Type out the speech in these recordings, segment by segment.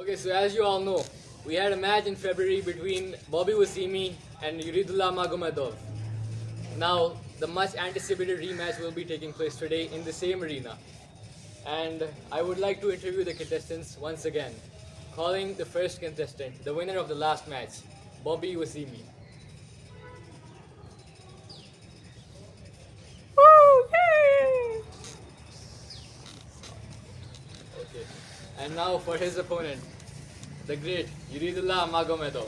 Okay, so as you all know, we had a match in February between Bobby Wasimi and Yuridullah Magomedov. Now, the much anticipated rematch will be taking place today in the same arena. And I would like to interview the contestants once again. Calling the first contestant, the winner of the last match, Bobby Wasimi. Okay. And now for his opponent, the great Yuridullah Magomedov.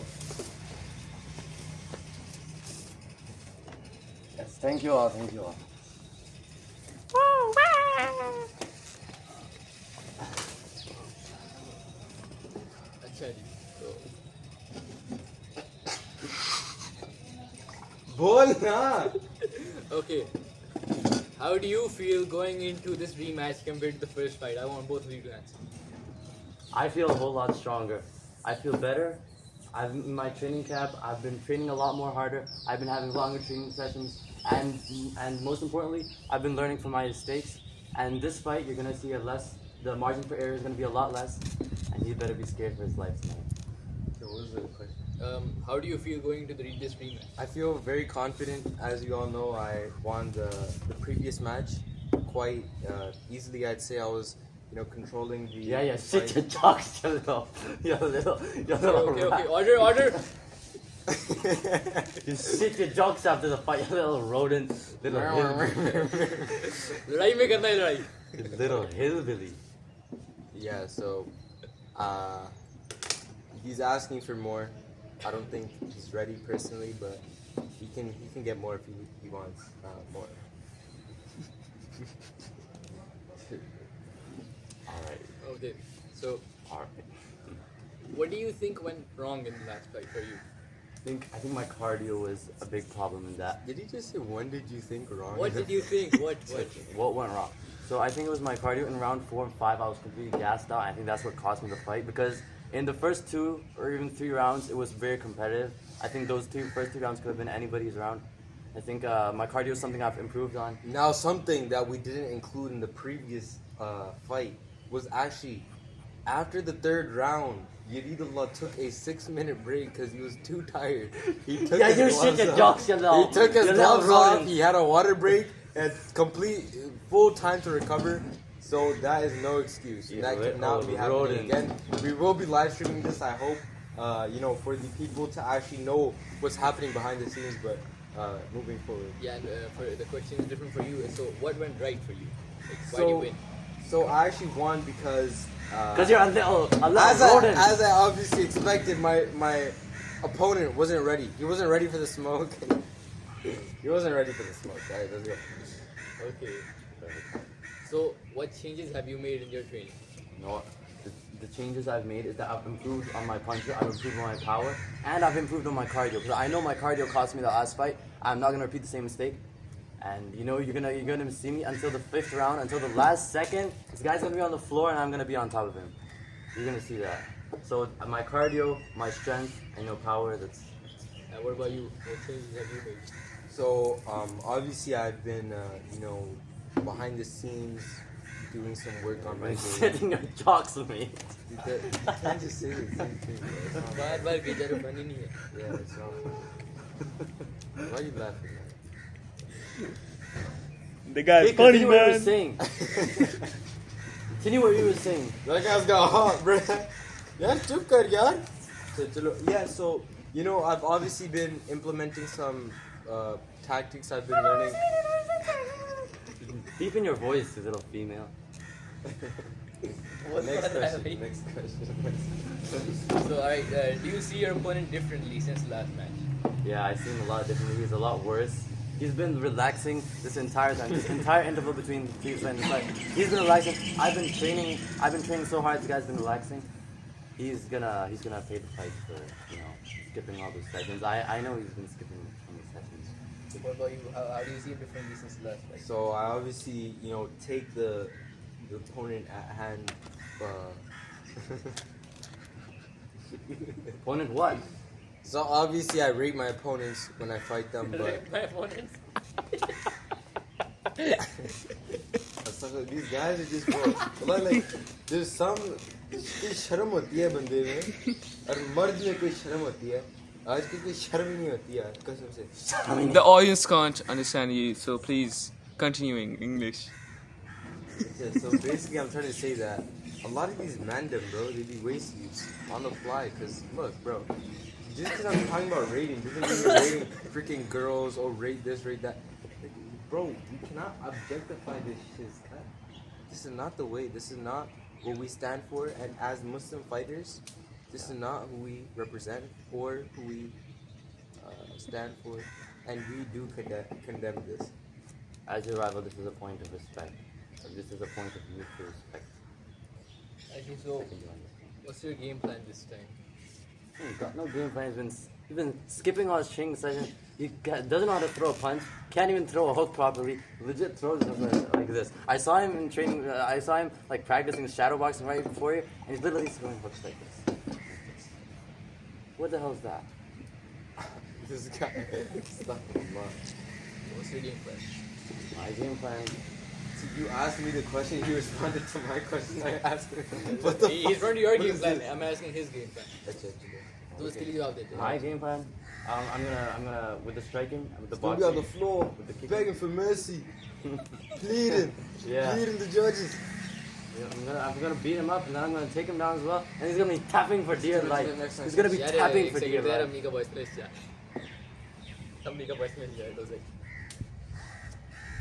Yes, thank you all, thank you all. अच्छा जी, तो बोल ना. okay. How do you feel going into this rematch compared to the first fight? I want both of you to answer. I feel a whole lot stronger. I feel better. In my training camp, I've been training a lot more harder. I've been having longer training sessions, and most importantly, I've been learning from my mistakes. And this fight, you're gonna see the margin for error is gonna be a lot less, and he better be scared for his life tonight. So what was the question? How do you feel going into this rematch? I feel very confident. As you all know, I won the previous match quite easily. I'd say I was, controlling the. Yeah, the sit fight. your jocks, you little Okay, rat. order. You sit your jocks after the fight, you little rodent, little hillbilly. लड़ाई में करना है लड़ाई. Little hillbilly. Yeah. So, he's asking for more. I don't think he's ready personally, but he can get more if he wants more. Alright, Okay, so alright. what do you think went wrong in the last fight for you? I think my cardio was a big problem in that. Did he just say when did you think wrong? What did you think? What? What went wrong? So I think it was my cardio in round 4 and 5. I was completely gassed out. I think that's what cost me the fight because in the first 2 or even 3 rounds, it was very competitive. I think those first two rounds could have been anybody's round. I think my cardio is something I've improved on. Now, something that we didn't include in the previous fight was actually after the 3rd round, Yuridullah took a 6-minute break because he was too tired. He took Yeah, his you gloves shit your off. jocks, you little. He took his you little gloves off. rodent. He had a water break and full time to recover. So that is no excuse. You That little cannot be happening rodent. again. We will be live streaming this. I hope, for the people to actually know what's happening behind the scenes. But moving forward. Yeah, and for the question is different for you. So what went right for you? Like, why do you win? So I actually won because. Because you're a little rodent. As I obviously expected, my opponent wasn't ready. He wasn't ready for the smoke. He wasn't ready for the smoke. All right, let's go. Okay. So what changes have you made in your training? You know what? The changes I've made is that I've improved on my puncher, I've improved on my power, and I've improved on my cardio. Because I know my cardio cost me the last fight. I'm not gonna repeat the same mistake. And you're gonna see me until the 5th round, until the last second. This guy's gonna be on the floor, and I'm gonna be on top of him. You're gonna see that. So my cardio, my strength, and power. That's. And what about you? What changes have you made? So obviously I've been behind the scenes doing some work on my game. Sitting your jocks with me. You can't just say the same thing. Bro. It's not- बार-बार की तरह बनी नहीं है. Yeah, it's not. Why are you laughing? The guy's Hey, funny, continue what you were man. saying. Continue what you were saying. That guy's got hot, bro. Yeah, chup kar yaar. Yeah, so I've obviously been implementing some tactics I've been learning. Deepen your voice, you little female. Next question. So alright, do you see your opponent differently since the last match? Yeah, I've seen a lot differently. He's a lot worse. He's been relaxing this entire time. This entire interval between previous fight and this fight. He's been relaxing. I've been training so hard. This guy's been relaxing. He's gonna pay the fight for skipping all those sessions. I know he's been skipping some of the sessions. So what about you? How do you see him differently since the last fight? So I obviously, take the opponent at hand. Opponent what? So obviously I rate my opponents when I fight them, but My opponents? these guys are just bro. Like there's some कोई शर्म होती है बंदे में और मर्द में कोई शर्म होती है आजकल कोई शर्म ही नहीं होती यार कसम से The audience can't understand you, so please continue in English. Okay, so basically I'm trying to say that a lot of these mandem, bro, they be wasting on the fly. Cause look, bro, just because I'm talking about rating doesn't mean you're rating freaking girls or rate this, rate that. Like, bro, we cannot objectify this shit. This is not the way. This is not what we stand for. And as Muslim fighters, this is not who we represent or who we stand for. And we do condemn this. As your rival, this is a point of respect. This is a point of mutual respect. Actually, so what's your game plan this time? He's got no game plan. He's been skipping all his training sessions. Doesn't know how to throw a punch. Can't even throw a hook properly. Legit throws them like this. I saw him in training. I saw him like practicing shadow boxing right before you, and he's literally throwing hooks like this. What the hell is that? This guy. Astaghfirullah. What's your game plan? My game plan. So you asked me the question, he responded to my question. I asked him. What the He's running your what game is plan. this? I'm asking his game plan. That's it. तो उसके लिए जवाब देते हैं. My game plan. I'm gonna with the striking, with the He's gonna boxing, be on the floor, with the kicking. begging for mercy, pleading, Yeah. pleading the judges. Yeah, I'm gonna beat him up, and then I'm gonna take him down as well, and he's gonna be tapping for dear life. He's gonna be यार tapping एक for dear second यार life. अम्मी का voice place जा. अम्मी का voice place जाए तो सही.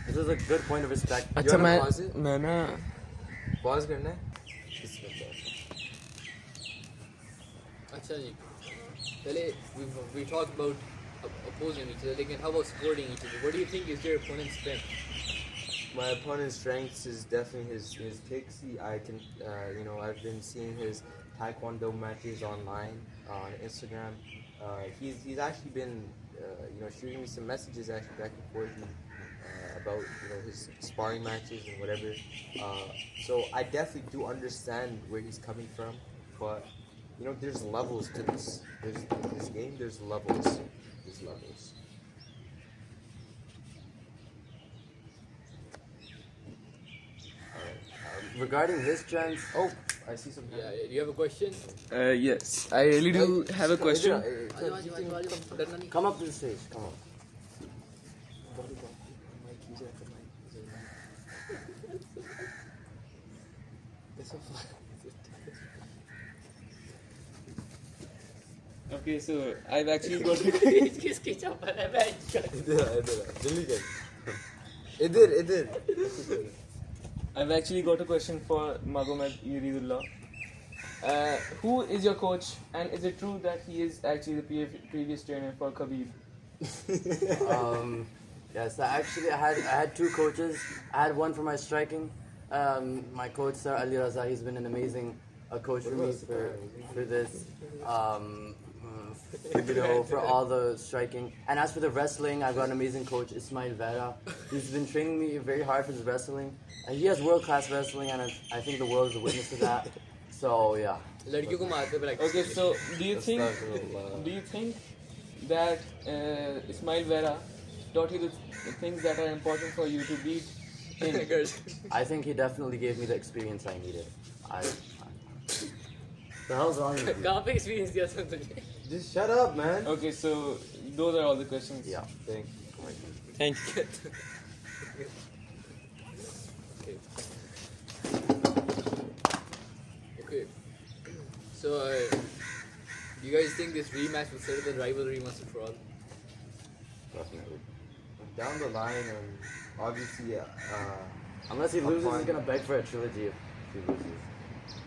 This is a good point of respect. अच्छा wanna मैं pause it? मैं ना Pause करना है? अच्छा जी. पहले we talked about opposing each other. लेकिन how about supporting each other? What do you think is your opponent's strength? My opponent's strengths is definitely his kicks. I've been seeing his taekwondo matches online on Instagram. He's actually been shooting me some messages actually back and forth about his sparring matches and whatever. So I definitely do understand where he's coming from, but there's levels to this. This game. There's levels. There's levels. Regarding his strengths, Oh, I see some. Yeah, you have a question? yes, I really do have a question. आजो आजो आजो आजो डरना नहीं. come up to the stage. Come on. Okay, so I've actually got किसकी चप्पल है बैठ कर. जल्दी कर. इधर. I've actually got a question for Magomed Yuridullah. Who is your coach, and is it true that he is actually the previous trainer for Khabib? Yes, I had two coaches. I had one for my striking. My coach, Sir Ali Raza, he's been an amazing coach for me for this. For all the striking. And as for the wrestling, I've got an amazing coach, Ismail Vera. He's been training me very hard for his wrestling. He has world-class wrestling, and I think the world is a witness to that. So yeah. लड़कियों को मारते पे like. Okay, so do you think that Ismail Vera taught you the things that are important for you to beat him? I think he definitely gave me the experience I needed. The hell's wrong with you? कहाँ पे experience दिया था तुझे? Just shut up, man. Okay, so those are all the questions. Yeah. Thank Thank you. Okay. So, do you guys think this rematch will settle the rivalry once and for all? Definitely. Down the line, obviously, Unless he loses, he's gonna beg for a trilogy if he loses.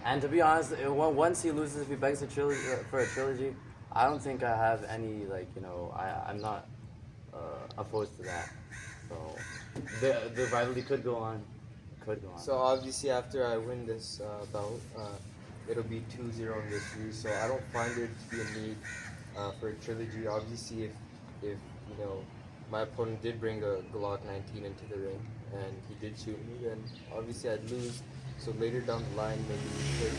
And to be honest, once he loses, if he begs for a trilogy, I don't think I have any I'm not opposed to that. So the rivalry could go on. So obviously, after I win this bout, it'll be 2-0 in this series. So I don't find there to be a need for a trilogy. Obviously, if my opponent did bring a Glock 19 into the ring and he did shoot me, then obviously I'd lose. So later down the line, maybe we could,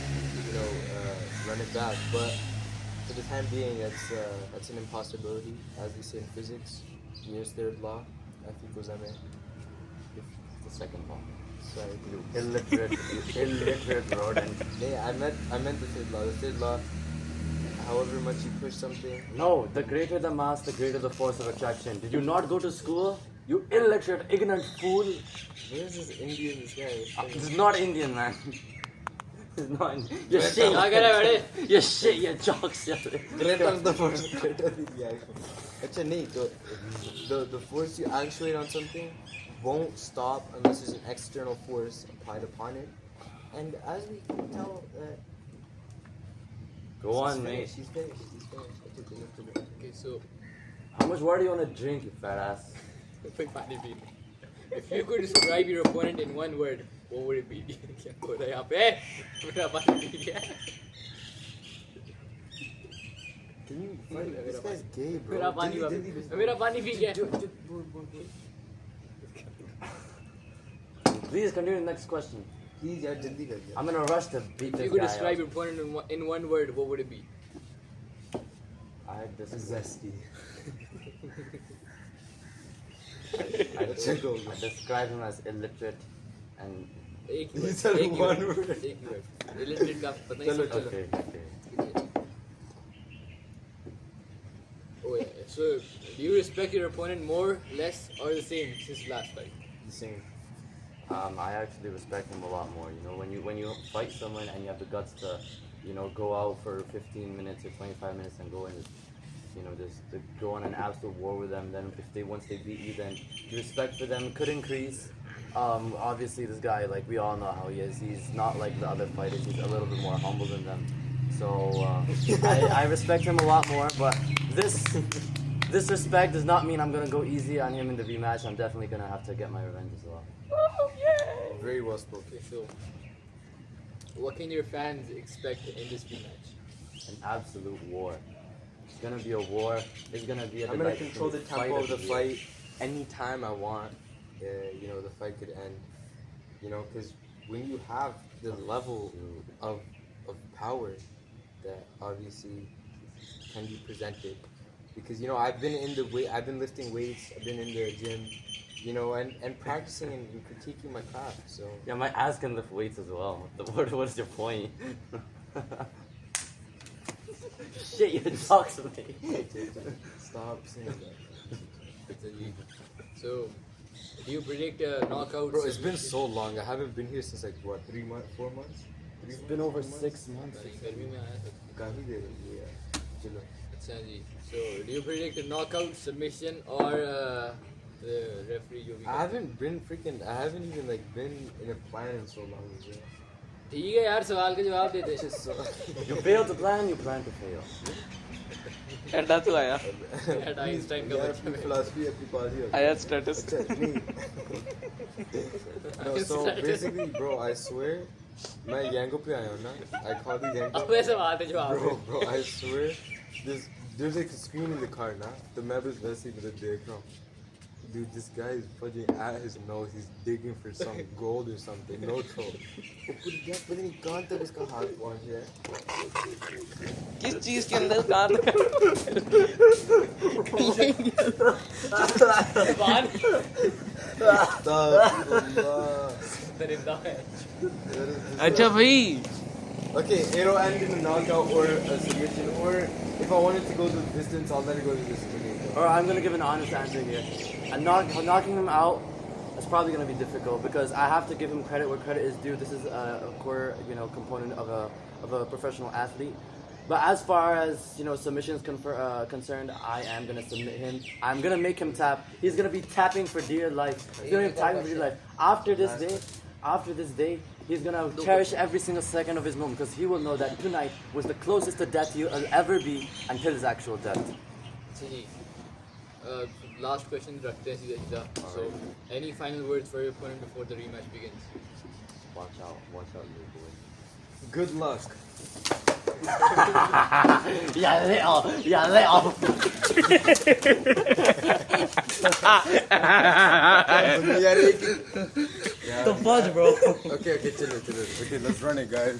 run it back. But for the time being, that's an impossibility. As we say in physics, Newton's third law, I think was The second law. Sorry. You illiterate rodent. Yeah, I meant the third law. The third law, however much you push something. No, the greater the mass, the greater the force of attraction. Did you not go to school? You illiterate, ignorant fool. Where is this Indian, this guy? This is not Indian, man. This is not Indian. You're shit. क्या कह रहा है बड़े? You're shit, you're jokes. Greater the force, greater the reaction. Actually, nahi, the force you actuate on something won't stop unless there's an external force applied upon it. And as we can tell, Go on, mate. she's finished. She's finished. I took it. Okay, so How much water do you want to drink, you fat ass? कोई पानी P ले. If you could describe your opponent in one word, what would it be? क्या हो रहा है यहाँ पे? मेरा पानी पी गया. Can you find this guy's gay, bro? मेरा पानी मेरा पानी पी गया. Please continue the next question. Please, yaar, jaldi kar. I'm gonna rush to beat If this you could guy describe up. your opponent in one word, what would it be? I Zesty. I describe him as illiterate and एक ही You word. said एक ही one word. word. एक ही word. Illiterate का पता नहीं चलो, समझा. चलो. okay. Oh yeah. So, do you respect your opponent more, less, or the same since last fight? The same. I actually respect him a lot more. You know, when you fight someone and you have the guts to, go out for 15 minutes or 25 minutes and go and just to go on an absolute war with them. Then once they beat you, then your respect for them could increase. Obviously, this guy, like we all know how he is. He's not like the other fighters. He's a little bit more humble than them. So I respect him a lot more. But this respect does not mean I'm gonna go easy on him in the rematch. I'm definitely gonna have to get my revenge as well. Very well spoken. Okay, so what can your fans expect in this rematch? An absolute war. It's gonna be a war. It's gonna be a I'm gonna delight. control the It's gonna be tempo of the year. fight anytime I want. The fight could end. Because when you have the level of power that obviously can be presented, because I've been lifting weights. I've been in the gym, and practicing and critiquing my craft. So Yeah, my ass can lift weights as well. What is your point? Shit, you talks to me. stop saying that. So, do you predict a knockout? Bro, it's been so long. I haven't been here since like what, 3 months, 4 months? It's been over 6 months. गर्मी में आया था. काफी देर हो गई यार. चलो. अच्छा जी. So, do you predict a knockout, submission, or the referee? जो भी I haven't even like been in a plan in so long as well. ठीक है यार, सवाल का जवाब दे दे. Just so. You fail to plan, you plan to fail. ऐसा तो आया. At Einstein का यार बच्चा अपनी में. philosophy अपनी पास ही होती है. आया status. अच्छा, नहीं. No, so basically, bro, I swear, मैं Yango पे आया हूँ ना. I call the Yango. अब ऐसे बात है जवाब. Bro, I swear, there's like a screen in the car ना. तो मैं बस वैसे ही मतलब देख रहा हूँ. Dude, this guy is fudging at his nose. He's digging for some gold or something. No troll. पता नहीं कहाँ तक उसका हाथ पहुँच गया है. किस चीज के अंदर कहाँ तक? बान Astaghfirullah. दरिंदा है. अच्छा भाई. Okay, it'll end in a knockout or a submission, or if I wanted to go the distance, I'll let it go the distance. Or I'm gonna give an honest answer here. And knocking him out is probably gonna be difficult because I have to give him credit where credit is due. This is a core, component of a professional athlete. But as far as submissions concerned, I am gonna submit him. I'm gonna make him tap. He's gonna be tapping for dear life. He's gonna be tapping for dear life. After this day, he's gonna cherish every single second of his moment because he will know that tonight was the closest to death he'll ever be until his actual death. अच्छा जी. Last question रखते हैं सीधा सीधा. So, any final words for your opponent before the rematch begins? Watch out, little boy. Good luck. Yeah, little. The fudge, bro. Okay, chill. Okay, let's run it, guys.